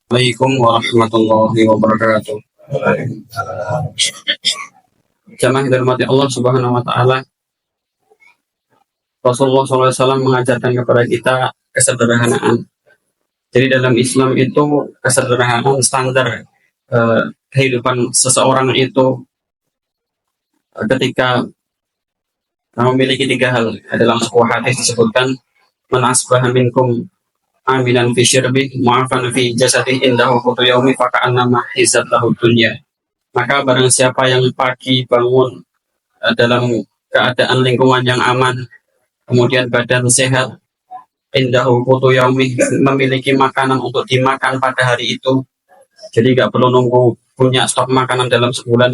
Assalamualaikum warahmatullahi wabarakatuh. Jamaah yang dirahmati Allah Subhanahu wa taala, Rasulullah SAW mengajarkan kepada kita kesederhanaan. Jadi dalam Islam itu kesederhanaan standar kehidupan seseorang itu ketika memiliki tiga hal. Dalam sebuah hadis disebutkan man asbaha minkum aminan fi syirbi mu'afan fi jasadi indahu qutu yaumi faka'annama hizat lahu dunya. Maka barang siapa yang pagi bangun dalam keadaan lingkungan yang aman, kemudian badan sehat, indahu qutu yaumi, memiliki makanan untuk dimakan pada hari itu, jadi nggak perlu nunggu punya stok makanan dalam sebulan,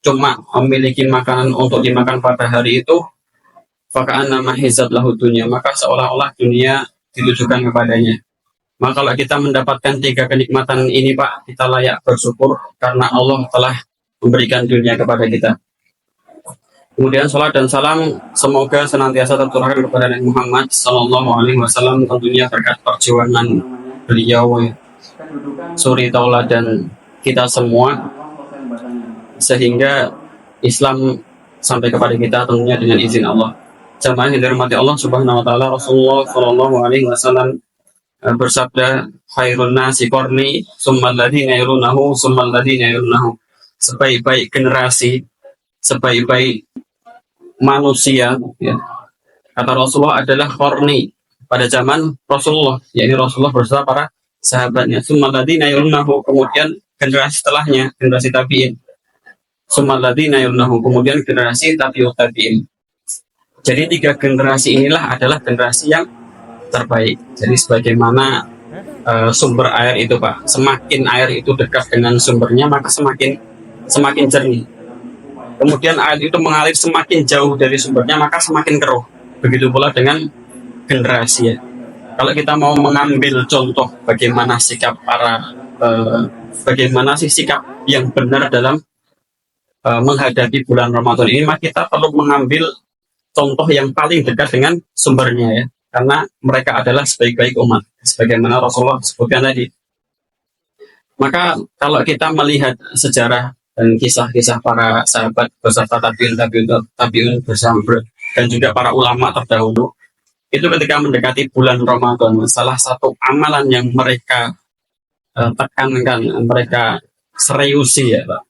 cuma memiliki makanan untuk dimakan pada hari itu, faka'annama hizat lahu dunya, maka seolah-olah dunia ditujukan kepadanya. Maka kalau kita mendapatkan tiga kenikmatan ini Pak, kita layak bersyukur karena Allah telah memberikan dunia kepada kita. Kemudian salat dan salam semoga senantiasa tercurahkan kepada Nabi Muhammad Sallallahu Alaihi Wasallam, tentunya berkat perjuangan beliau, suri tauladan kita semua, sehingga Islam sampai kepada kita tentunya dengan izin Allah. Jamaah yang dirahmati Allah Subhanahu Wa Taala, Rasulullah Sallallahu Alaihi Wasallam bersabda, khairun nasi qarni summal ladzina yalunahu summal ladzina yalunahu. Sebaik-baik generasi, sebaik-baik manusia, ya, kata Rasulullah adalah qarni, pada zaman Rasulullah, yakni Rasulullah bersama para sahabatnya. Summal ladzina yalunahu, kemudian generasi setelahnya, generasi tabi'in. Summal ladzina yalunahu, kemudian generasi tabi'ut tabi'in. Jadi tiga generasi inilah adalah generasi yang terbaik. Jadi sebagaimana sumber air itu Pak, semakin air itu dekat dengan sumbernya maka semakin jernih. Kemudian air itu mengalir semakin jauh dari sumbernya maka semakin keruh. Begitu pula dengan generasi, ya. Kalau kita mau mengambil contoh bagaimana sikap bagaimana sih sikap yang benar dalam menghadapi bulan Ramadan ini, maka kita perlu mengambil contoh yang paling dekat dengan sumbernya, ya. Karena mereka adalah sebaik-baik umat, sebagaimana Rasulullah sebutkan tadi. Maka kalau kita melihat sejarah dan kisah-kisah para sahabat beserta tabi'un bersama dan juga para ulama terdahulu, itu ketika mendekati bulan Ramadan, salah satu amalan yang mereka tekankan, mereka seriusi, ya Pak,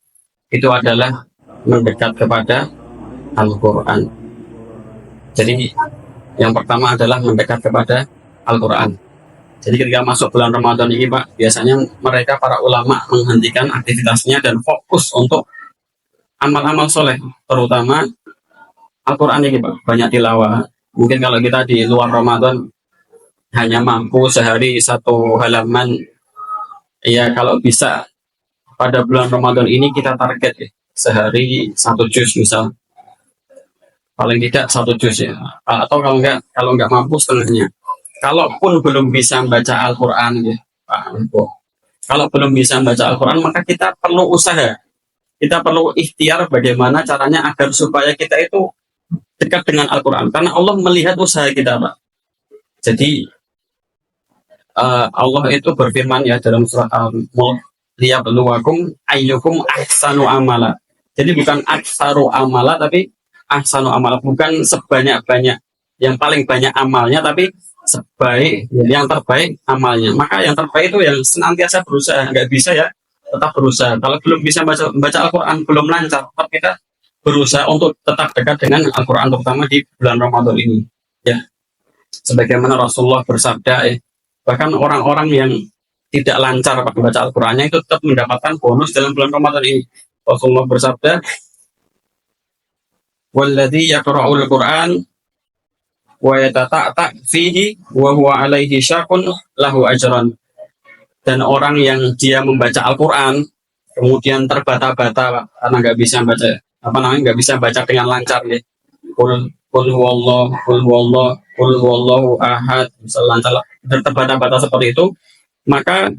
itu adalah mendekat kepada Al-Quran. Jadi yang pertama adalah mendekat kepada Al-Quran. Jadi ketika masuk bulan Ramadan ini Pak, biasanya mereka para ulama menghentikan aktivitasnya dan fokus untuk amal-amal soleh, terutama Al-Quran ini Pak, banyak tilawah. Mungkin kalau kita di luar Ramadan hanya mampu sehari satu halaman, ya kalau bisa pada bulan Ramadan ini kita target, ya, sehari satu juz misal, paling tidak satu juz, ya, atau kalau nggak mampu setengahnya. Kalaupun belum bisa membaca Al-Quran, ya Pak, kalau belum bisa membaca Al-Quran maka kita perlu usaha, kita perlu ikhtiar bagaimana caranya agar supaya kita itu dekat dengan Al-Quran, karena Allah melihat usaha kita Pak. Jadi Allah itu berfirman, ya, dalam surat Al-Mulk, liyabluwakum ayyukum ahsanu amala. Jadi bukan aksaru amala tapi ahsanu amala, bukan sebanyak-banyak yang paling banyak amalnya, tapi yang terbaik amalnya. Maka yang terbaik itu yang senantiasa berusaha, nggak bisa ya tetap berusaha. Kalau belum bisa baca Al-Quran, belum lancar, tetap kita berusaha untuk tetap dekat dengan Al-Quran, terutama di bulan Ramadan ini, ya. Sebagaimana Rasulullah bersabda, bahkan orang-orang yang tidak lancar membaca Al-Qurannya itu tetap mendapatkan bonus dalam bulan Ramadan ini. Rasulullah bersabda, walladzi yaqra'ul Qur'an wa yatata'ta fihi wa huwa alaihi syaqun lahu ajran. Dan orang yang dia membaca Al-Quran kemudian terbata-bata karena nggak bisa baca dengan lancar, ya. Qul huwallahu ahad, misalnya terbata-bata seperti itu, maka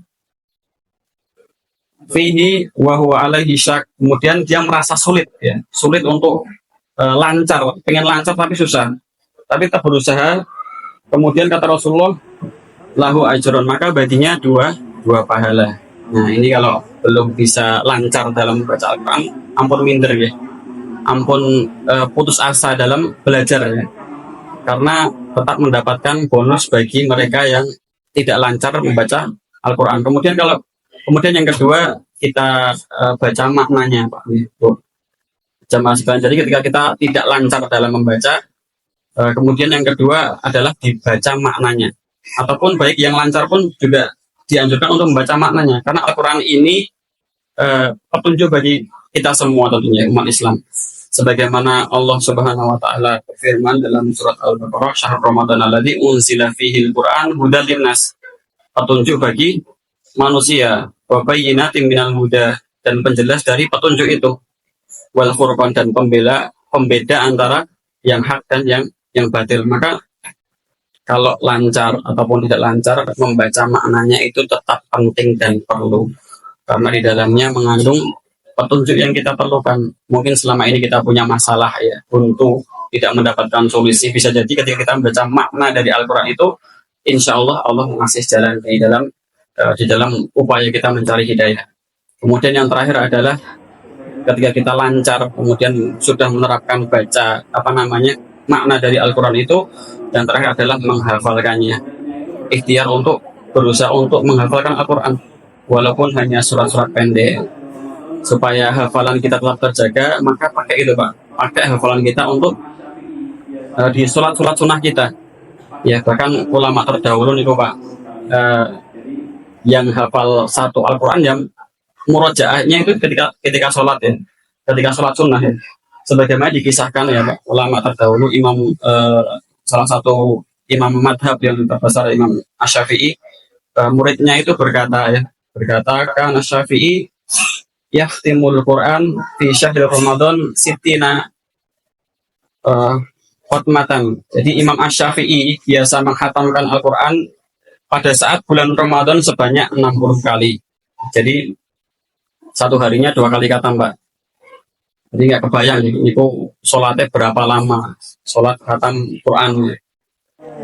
fihi wa huwa alaihi syak, kemudian dia merasa sulit, ya, sulit untuk lancar, pengen lancar tapi susah, tapi tetap berusaha. Kemudian kata Rasulullah, lahu ajron, maka baginya dua 2 pahala. Nah, ini kalau belum bisa lancar dalam membaca Al-Quran, ampun minder ya. Ampun putus asa dalam belajar ya. Karena tetap mendapatkan bonus bagi mereka yang tidak lancar membaca Al-Quran. Kemudian yang kedua, kita baca maknanya, Pak. Jamaah sekalian. Jadi ketika kita tidak lancar dalam membaca, kemudian yang kedua adalah dibaca maknanya. Ataupun baik yang lancar pun juga dianjurkan untuk membaca maknanya. Karena Al-Quran ini petunjuk bagi kita semua tentunya umat Islam. Sebagaimana Allah Subhanahu wa taala berfirman dalam surat Al-Baqarah, "Syahrul Ramadan alladzi unzila fihi al-Qur'an hudan linnas." Petunjuk bagi manusia, wa bayyinatin minal huda, dan penjelas dari petunjuk itu, wal furqan, dan pembeda antara yang hak dan yang batil. Maka kalau lancar ataupun tidak lancar, membaca maknanya itu tetap penting dan perlu, karena di dalamnya mengandung petunjuk yang kita perlukan. Mungkin selama ini kita punya masalah ya, buntu, tidak mendapatkan solusi. Bisa jadi ketika kita membaca makna dari Al-Quran itu, insya Allah Allah mengasih jalan di dalam upaya kita mencari hidayah. Kemudian yang terakhir adalah ketika kita lancar, kemudian sudah menerapkan baca makna dari Al-Quran itu, yang terakhir adalah menghafalkannya. Ikhtiar untuk berusaha untuk menghafalkan Al-Quran, walaupun hanya surat-surat pendek. Supaya hafalan kita tetap terjaga, maka pakai itu Pak, pakai hafalan kita untuk di sholat-sholat sunnah kita ya. Bahkan ulama terdahulu itu Pak, yang hafal satu Al-Quran, yang murojaahnya itu ketika sholat ya, ketika sholat sunnah ya. Sebagaimana dikisahkan ya Pak, ulama terdahulu, salah satu imam madhab yang terbesar, Imam Asy-Syafi'i, muridnya itu berkata kan Asy-Syafi'i yahtimul Quran fi syahril Ramadan sittina khotmatan. Jadi Imam Asy-Syafi'i biasa menghatamkan Al-Quran pada saat bulan Ramadan sebanyak 60 kali. Jadi satu harinya 2 kali khatam Pak. Jadi nggak kebayang itu sholatnya berapa lama, sholat khatam Quran.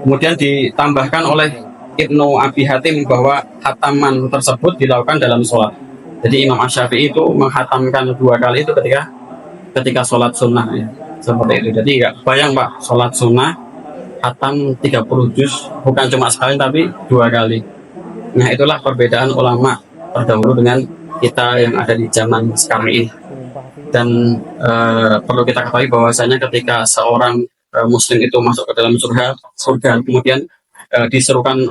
Kemudian ditambahkan oleh Ibnu Abi Hatim bahwa khataman tersebut dilakukan dalam sholat. Jadi Imam Asy-Syafi'i itu menghatamkan 2 kali itu ketika sholat sunnah ya. Seperti itu. Jadi nggak bayang Pak, sholat sunnah khatam 30 juz, bukan cuma sekali tapi 2 kali. Nah itulah perbedaan ulama terdahulu dengan kita yang ada di zaman sekarang ini. Dan perlu kita ketahui bahwasanya ketika seorang muslim itu masuk ke dalam surga, kemudian diserukan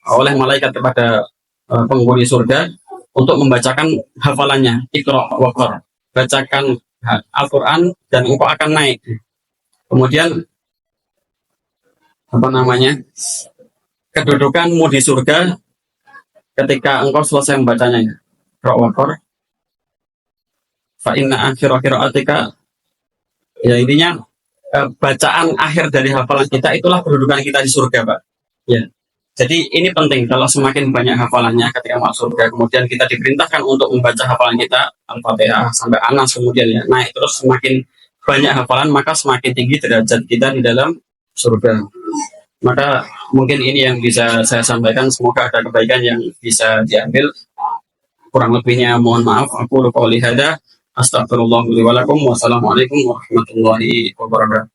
oleh malaikat kepada penghuni surga untuk membacakan hafalannya, Iqra wa Qra, bacakan Al-Quran dan engkau akan naik. Kemudian kedudukanmu di surga ketika engkau selesai membacanya, Iqra wa Qra fa inna akhira qiraatika, ya intinya bacaan akhir dari hafalan kita itulah kedudukan kita di surga Pak ya. Jadi ini penting, kalau semakin banyak hafalannya ketika masuk surga, kemudian kita diperintahkan untuk membaca hafalan kita Al-Fatihah sampai Anas, kemudian ya naik terus, semakin banyak hafalan maka semakin tinggi derajat kita di dalam surga. Maka mungkin ini yang bisa saya sampaikan, semoga ada kebaikan yang bisa diambil. Kurang lebihnya mohon maaf. Aku qouli hadza, astagfirullah li wa lakum, wassalamualaikum warahmatullahi wabarakatuh.